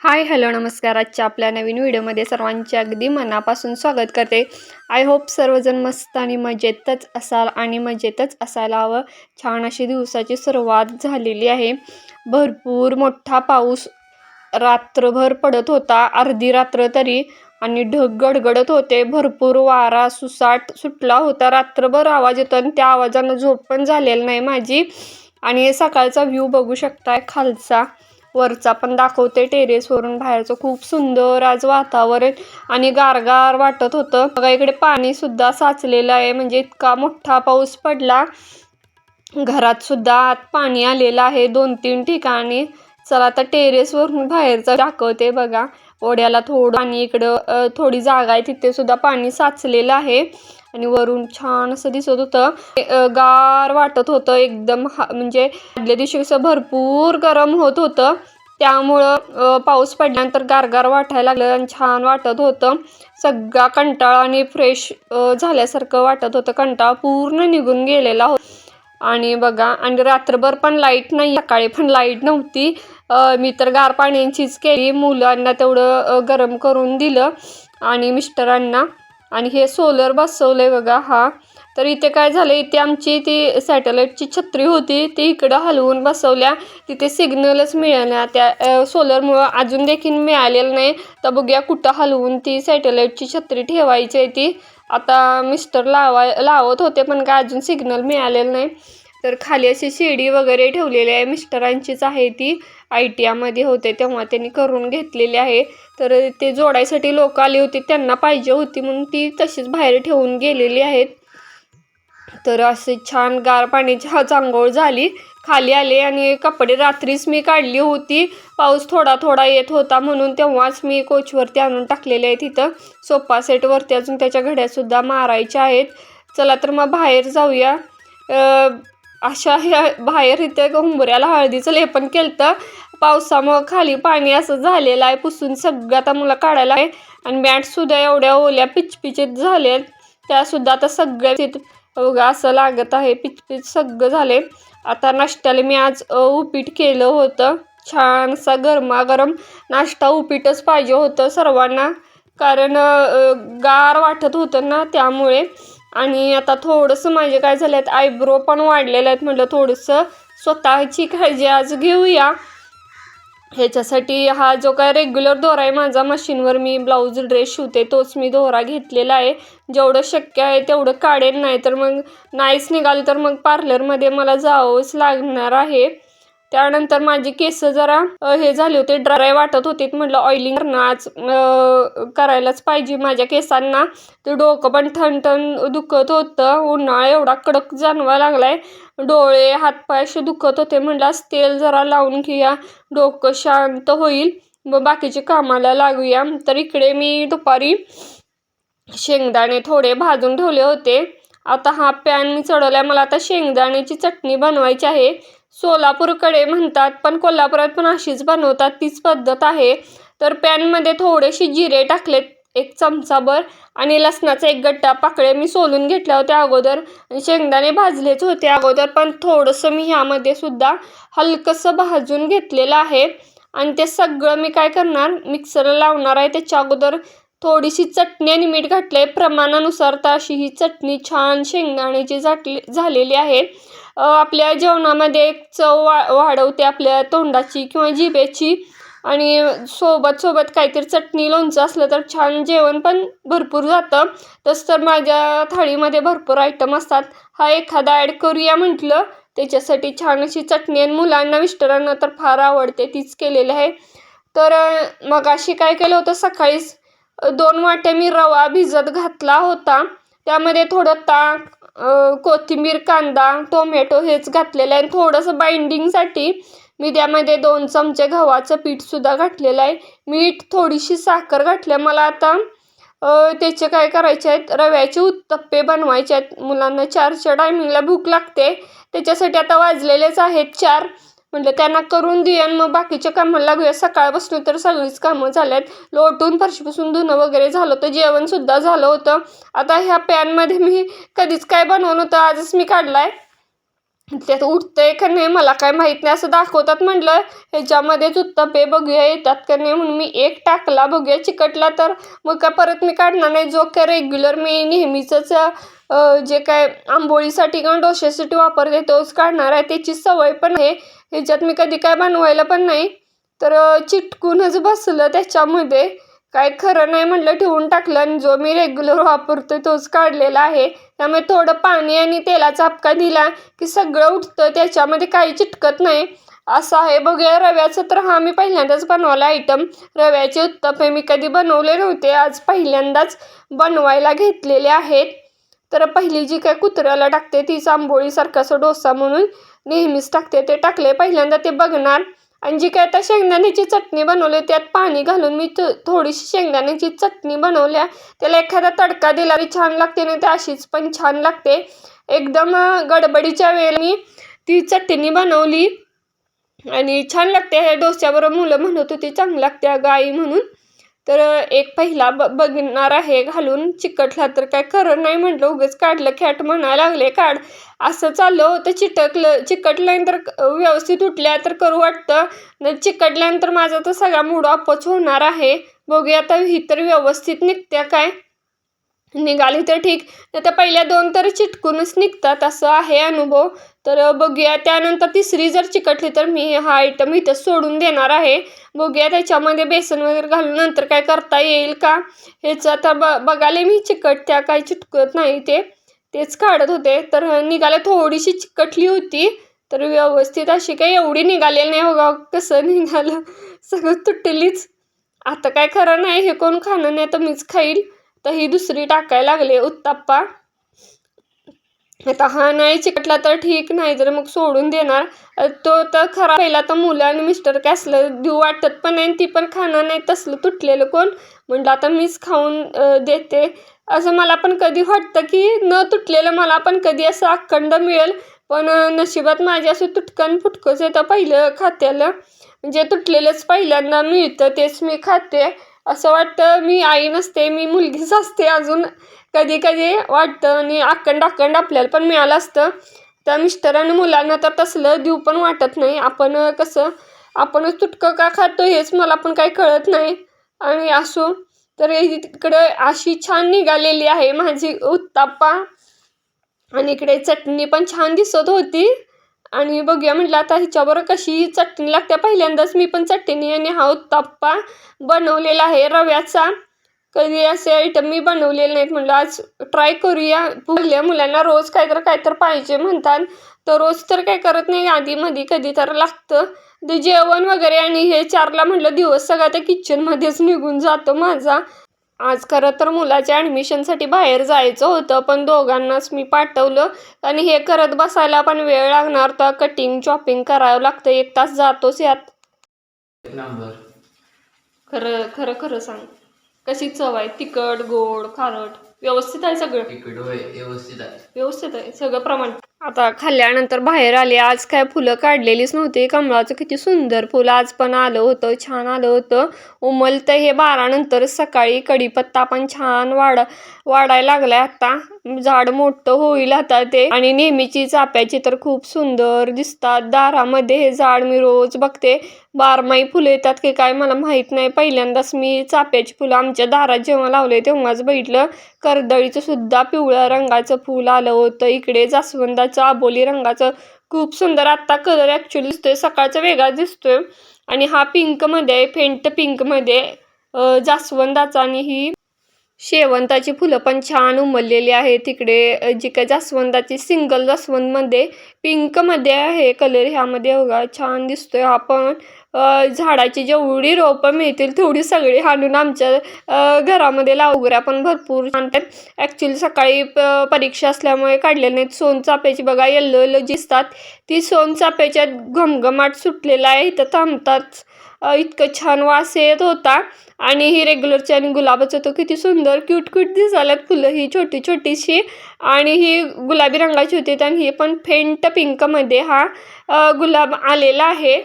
Hi hello नमस्कार. आजच्या आपल्या नवीन व्हिडिओमध्ये सर्वांचे अगदी मनापासून स्वागत करते. आय होप सर्वजण मस्त आणि मजेतच असाल आणि मजेतच असायला हवं. छान अशी दिवसाची सुरुवात झालेली आहे. भरपूर मोठा पाऊस रात्रभर पडत होता, अर्धी रात्र तरी, आणि ढग गडगडत होते. भरपूर वारा सुसाट सुटला होता. रात्रभर आवाज येतो आणि त्या आवाजानं झोप पण झालेली नाही माझी. आणि सकाळचा व्ह्यू बघू शकताय खालचा, वरचा पण दाखवते टेरेसवरून. बाहेरचं खूप सुंदर आज वातावरण आणि गारगार वाटत होतं. बघा इकडे पाणी सुद्धा साचलेलं आहे, म्हणजे इतका मोठा पाऊस पडला. घरात सुद्धा आत पाणी आलेलं आहे 2-3 ठिकाणी. चला आता टेरेसवरून बाहेरचं दाखवते. बघा ओढ्याला थोडं आणि इकडं थोडी जागा आहे, तिथे सुद्धा पाणी साचलेलं आहे. आणि वरून छान असं दिसत होतं. गार वाटत होतं एकदम. म्हणजे आदल्या दिवशी कसं भरपूर गरम होत होतं, त्यामुळं पाऊस पडल्यानंतर गारगार वाटायला लागलं आणि छान वाटत होतं. सगळा कंटाळा आणि फ्रेश झाल्यासारखं वाटत होतं. कंटाळा पूर्ण निघून गेलेला होता. आणि बघा, आणि रात्रभर पण लाईट नाही, सकाळी पण लाईट नव्हती. मी तर गार पाण्याचीच केली. मुलांना तेवढं गरम करून दिलं आणि मिस्टरांना. आणि हे सोलर बसवलंय बघा. तर इथे काय झालं, इथे आमची ती सॅटेलाईटची छत्री होती, ती इकडं हलवून बसवल्या. तिथे सिग्नलच मिळेना. त्या सोलरमुळं अजून देखील मिळालेलं नाही. तर बघूया कुठं हलवून ती सॅटेलाईटची छत्री ठेवायची आहे ती. आता मिस्टर लावत होते, पण काय अजून सिग्नल मिळालेलं नाही. तर खाली अशी शिडी वगैरे ठेवलेली आहे, मिस्टरांचीच आहे ती. ITमध्ये होते तेव्हा त्यांनी करून घेतलेली आहे. तर ते जोडायसाठी लोक आली होती, त्यांना पाहिजे होती म्हणून ती तशीच बाहेर ठेवून गेलेली आहेत. तर असे छान गार पाण्याची आंघोळ झाली. खाली आले आणि कपडे रात्रीच मी काढली होती. पाऊस थोडा थोडा येत होता म्हणून तेव्हाच मी कोचवरती आणून टाकलेले आहेत. इथं सोफा सेटवरती अजून त्याच्या घड्यासुद्धा मारायच्या आहेत. चला तर मग बाहेर जाऊया. अशा ह्या बाहेर इथं हुंबऱ्याला हळदीचं लेपन केलं. पावसामुळं खाली पाणी असं झालेलं आहे, पुसून सगळं आता मला काढायला आहे. आणि मॅटसुद्धा एवढ्या ओल्या पिचपिचीत झालेत, त्यासुद्धा आता सगळ्या बघा असं लागत आहे, पिचपिच सगळं झाले. आता नाश्त्याला मी आज उपीट केलं होतं. छान असा गरमागरम नाश्ता, उपीटच पाहिजे होतं सर्वांना, कारण गार वाटत होतं ना, त्यामुळे. आणि आता थोडंसं माझे काय झालं आहेत, आयब्रो पण वाढलेले आहेत. म्हटलं थोडंसं स्वतःची काळजी आज घेऊया. ह्याच्यासाठी हा जो काय रेग्युलर दोरा आहे माझा, मशीनवर मी ब्लाऊज ड्रेस शिवते, तोच मी दोरा घेतलेला आहे. जेवढं शक्य आहे तेवढं काढेन, नाही तर मग नाहीच निघालं तर मग पार्लरमध्ये मला जावंच लागणार आहे. त्यानंतर माझी केस जरा हे झाले होते, ड्राय वाटत होते. म्हटलं ऑइलिंग आज करायलाच पाहिजे माझ्या केसांना. ते डोकं पण ठणठण दुखत होतं, उन्हाळा एवढा कडक जाणवायला लागलाय. डोळे हातपाय असे दुखत होते. म्हटलं आज तेल जरा लावून घेऊया, डोकं शांत होईल, मग बाकीचे कामाला लागूया. तर इकडे मी दुपारी शेंगदाणे थोडे भाजून ठेवले होते. आता हा पॅन मी चढवला. मला आता शेंगदाण्याची चटणी बनवायची आहे. सोलापूरकडे म्हणतात, पण कोल्हापुरात पण अशीच बनवतात, तीच पद्धत आहे. तर पॅनमध्ये थोडेसे जिरे टाकलेत, 1 चमचाभर, आणि लसणाचा 1 गड्डा. पाकळे मी सोलून घेतल्या होत्या अगोदर, आणि शेंगदाणे भाजलेच होते अगोदर, पण थोडंसं मी ह्यामध्ये सुद्धा हलकंसं भाजून घेतलेलं आहे. आणि ते सगळं मी काय करणार, मिक्सरला लावणार आहे. त्याच्या अगोदर थोडीशी चटणी आणि मीठ घातले प्रमाणानुसार. तर अशी ही चटणी छान शेंगदाण्याची झालेली आहे. आपल्या जेवणामध्ये एक चव वाढवते आपल्या तोंडाची किंवा जिभेची. आणि सोबत काहीतरी चटणी लोणचं असलं तर छान जेवण पण भरपूर जातं. तसं तर माझ्या थाळीमध्ये भरपूर आयटम असतात, हा एखादा ॲड करूया म्हटलं. त्याच्यासाठी छान अशी चटणी, आणि मुलांना मिस्टरांना तर फार आवडते, तीच केलेली आहे. तर मग अशी काय केलं होतं, सकाळीच 2 वाट्या मी रवा भिजत घातला होता. त्यामध्ये थोडं ताक, कोथिंबीर, कांदा, टोमॅटो हेच घातलेलं आहे. थोडंसं बाइंडिंगसाठी मी त्यामध्ये 2 चमचे गव्हाचं पीठसुद्धा घातलेलं आहे. मीठ, थोडीशी साखर घातल्या. मला आता त्याचे काय करायचे आहेत, रव्याचे उत्तप्पे बनवायचे आहेत. मुलांना 4च्या टायमिंगला भूक लागते, त्याच्यासाठी आता वाजलेलेच आहेत 4. म्हटलं त्यांना करून देऊया आणि मग बाकीच्या कामाला लागूया. सकाळपासून तर सगळीच कामं झाल्यात. लोटून फरशीपासून धुणं वगैरे झालं होतं, जेवणसुद्धा झालं होतं. आता ह्या पॅनमध्ये मी कधीच काय बनवलं होतं, आजच मी काढला आहे. त्यात उठतंय का नाही मला काय माहित नाही, असं दाखवतात. म्हटलं ह्याच्यामध्येच उत्तप्पे बघूया येतात का नाही, म्हणून मी एक टाकला. बघूया चिकटला तर मग काय परत मी काढणार नाही. जो काय रेग्युलर मी नेहमीचंच जे काय आंबोळीसाठी किंवा डोश्यासाठी वापरते तोच काढणार आहे. त्याची सवय पण आहे. ह्याच्यात मी कधी काय बनवायला पण नाही, तर चिटकूनच बसलं त्याच्यामध्ये. काय खरं नाही, म्हटलं ठेवून टाकलं आणि जो मी रेग्युलर वापरतो तोच काढलेला आहे. त्यामुळे थोडं पाणी आणि तेलाचा हपका दिला की सगळं उठतं, त्याच्यामध्ये काही चिटकत नाही असं आहे. बघूया रव्याचं तर हा मी पहिल्यांदाच बनवला आयटम. रव्याचे उत्तप्पे मी कधी बनवले नव्हते, आज पहिल्यांदाच बनवायला घेतलेले आहेत. तर पहिली जी काय कुत्र्याला टाकते तीच आंबोळीसारखं असं डोसा म्हणून नेहमीच टाकते, ते टाकले पहिल्यांदा ते बघणार. आणि जी काय आता शेंगदाण्याची चटणी बनवली त्यात पाणी घालून मी थोडीशी शेंगदाण्याची चटणी बनवल्या. त्याला एखादा तडका दिला तरी छान लागते, नाही तर अशीच पण छान लागते. एकदम गडबडीच्या वेळेला मी ती चटणी बनवली आणि छान लागते. हे डोस्याबरोबर मुलं म्हणत होती चांगली लागते अगं आई म्हणून. तर एक पहिला बघणार आहे घालून. चिकटला तर काय खरं नाही, म्हटलं उगाच काढलं खॅट म्हणायला लागले काढ. असं चाललं होतं. चिकटल्यानंतर व्यवस्थित उठल्या तर करू वाटतं, न चिकटल्यानंतर माझा तर सगळा मूड ऑफच होणार आहे. बघूया आता ही तर व्यवस्थित निघत्या काय. निघाली तर ठीक, नाही तर पहिल्या 2 तर चिटकूनच निघतात असं आहे अनुभव. तर बघूया त्यानंतर तिसरी जर चिकटली तर मी हा आयटम इथं सोडून देणार आहे. बघूया त्याच्यामध्ये बेसन वगैरे घालून नंतर काय करता येईल का ह्याचं. आता बघाले मी चिकटत्या काय चिटकत नाही तेच काढत होते. तर निघाल्या थोडीशी चिकटली होती, तर व्यवस्थित अशी काही एवढी निघालेली नाही. बघा कसं निघालं, सगळं तुटलीच. आता काय खरं नाही, हे कोण खाणं नाही तर मीच खाईल. तर ही दुसरी टाकायला लागले उत्तप्पा. आता हा नाही चिकटला तर ठीक, नाही तर मग सोडून देणार. तो तर खरा पहिला तर मुलं आणि मिस्टर काय असलं देऊ वाटत पण नाही, ती पण खाणं नाही तसलं तुटलेलं कोण. म्हटलं आता मीच खाऊन देते. असं मला पण कधी वाटतं की न तुटलेलं मला पण कधी असं अखंड मिळेल, पण नशिबात माझे असं तुटकन फुटकंच येतं पहिलं खात्याला. म्हणजे तुटलेलंच पहिल्यांदा मिळतं तेच मी खाते. असं वाटतं मी आई नसते, मी मुलगीच असते अजून. कधी कधी वाटतं आणि अखंड आपल्याला पण मिळालं असतं. त्या मिस्टर आणि मुलांना तर तसलं देऊ पण वाटत नाही. आपण कसं आपणच तुटकं का खातो हेच मला पण काही कळत नाही. आणि असो तर तिकडे अशी छान निघालेली आहे माझी उत्तप्पा. आणि इकडे चटणी पण छान दिसत होती. आणि बघूया म्हटलं आता ह्याच्याबरोबर कशी चटणी लागते. पहिल्यांदाच मी पण चटणी आणि हा उत्तप्पा बनवलेला आहे रव्याचा. कधी असे आयटम मी बनवलेले नाहीत, म्हटलं आज ट्राय करूया. पहिल्या मुलांना रोज काहीतर पाहिजे म्हणतात, तर रोज तर काय करत नाही, आधीमध्ये कधी तर लागतं. ते जेवण वगैरे आणि हे 4ला म्हटलं दिवस सगळा त्या किचनमध्येच निघून जातो माझा. आज खरं तर मुलाच्या ॲडमिशनसाठी बाहेर जायचं होतं, पण दोघांनाच मी पाठवलं. आणि हे करत बसायला पण वेळ लागणार, तर कटिंग चॉपिंग करावं लागतं, 1 तास जातोच यात. खरं खरं खरं सांग, कशी चव आहे? तिखट, गोड, खारट व्यवस्थित आहे सगळं? तिखट होय, व्यवस्थित आहे सगळं प्रमाण. आता खाल्ल्यानंतर बाहेर आले. आज काय फुलं काढलेलीच नव्हती. कमळाचं किती सुंदर फुलं आज पण आलं होतं, छान आलं होतं. उमलतं हे 12 नंतर. सकाळी कढीपत्ता पण छान वाढायला लागलाय आता. झाड मोठं होईल आता ते. आणि नेहमीची चाफ्याची तर खूप सुंदर दिसतात दारामध्ये. हे झाड मी रोज बघते, बारमाही फुलं येतात की काय मला माहीत नाही. पहिल्यांदाच मी चाफ्याची फुलं आमच्या दारात जेव्हा लावले तेव्हाच बघितलं. कर्दळीचं सुद्धा पिवळ्या रंगाचं फूल आलं होतं. इकडे जास्वंदाचं आबोली रंगाचं खूप सुंदर आत्ता कलर ॲक्च्युली दिसतोय, सकाळचा वेगळा दिसतोय. आणि हा पिंकमध्ये आहे, फेंट पिंकमध्ये जास्वंदाचा. आणि ही शेवंताची फुलं पण छान उमललेली आहेत. तिकडे जी काय जास्वंदाची सिंगल जास्वंदमध्ये पिंकमध्ये आहे कलर, ह्यामध्ये बघा छान दिसतोय. हा पण झाडाची जेवढी रोपं मिळतील तेवढी सगळी हाणून आमच्या घरामध्ये लावगुऱ्या पण भरपूर आणतात. ॲक्च्युली सकाळी परीक्षा असल्यामुळे काढलेल्या नाहीत. सोनचाफ्याची बघा येल्लो दिसतात, ती सोनचाफ्याच्या घमघमाट सुटलेला आहे, इथं थांबतात. इतकं छान वास येत होता. आणि ही रेग्युलरची आणि गुलाबाचं तर किती सुंदर क्यूट दिसायला फुलं, ही छोटी छोटीशी. आणि ही गुलाबी रंगाची होती आणि ही पण फेंट पिंकमध्ये हा गुलाब आलेला आहे.